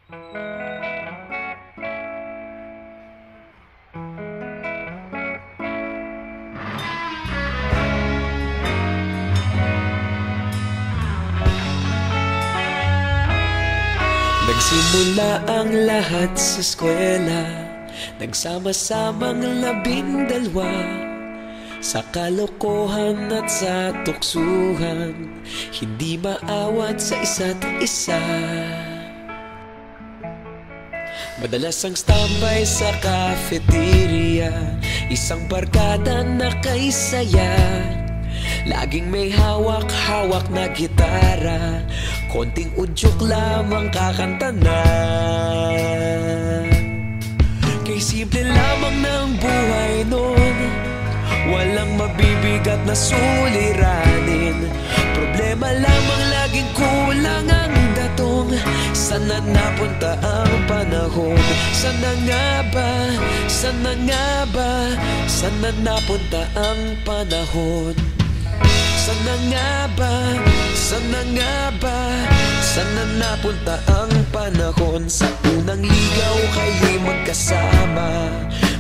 Nagsimula ang lahat sa eskwela, nagsama-samang 12 sa kalokohan at sa tuksuhan, hindi maawat sa isa't isa. Madalas ang standby sa cafeteria, isang barkada na kay saya. Laging may hawak-hawak na gitara, konting udyok lamang kakanta na. Kay simple lamang ng buhay nun, walang mabibigat na suliranin. Problema lamang laging kulang ang datong. Sana napunta ang panahon? Sana nga ba? Sana nga ba? Sana napunta ang panahon? Sana nga ba? Sana nga ba? Sana napunta ang panahon? Sa unang ligaw kayo'y magkasama,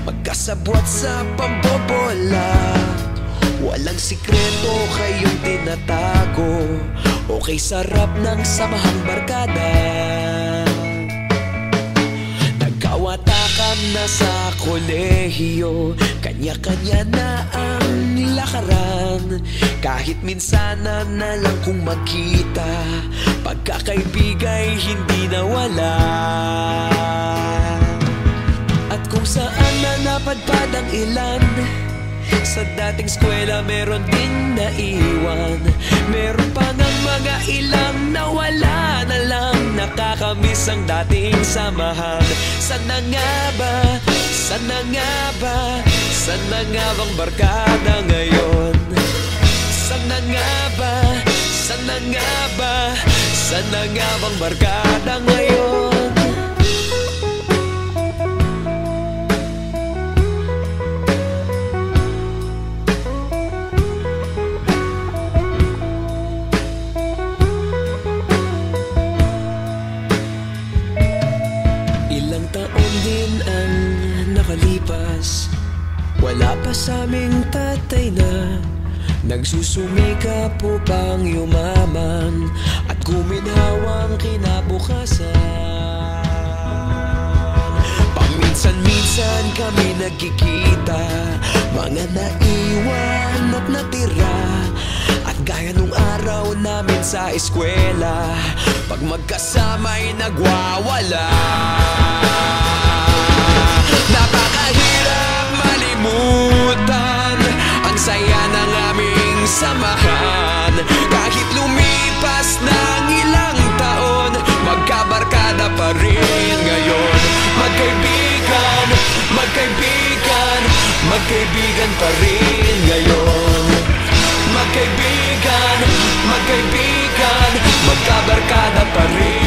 magkasabwat sa pambobola. Walang sikreto kayong tinatago, okay sarap ng samahang barkada. Nagkawatakan na sa kolehiyo, kanya-kanya na ang lakaran. Kahit minsan na lang kung magkita, pagkakaibigay hindi nawala. At kung saan na napadpad ang ilan, sa dating eskwela meron ding naiwan. Meron pa ng mga ilang nawala na lang, nakakamiss ang dating samahan. Sana nga ba? Sana nga ba? Sana nga bang barkada ngayon? Sana nga ba? Sana nga ba? Sana nga bang barkada ngayon? Ilang taon din ang nakalipas, wala pa sa aming tatay na nagsusumikap upang yumaman at guminhawang kinabukasan. Paminsan-minsan kami nagkikita, mga naiwan at natira. At gaya nung araw namin sa eskwela, pag magkasama'y nagwawala. Napakahirap malimutan ang saya ng aming samahan. Kahit lumipas ng ilang taon, magkabarkada pa rin ngayon. Magkaibigan, magkaibigan, magkaibigan pa rin ngayon. Magkaibigan, magkaibigan, magkabarkada pa rin.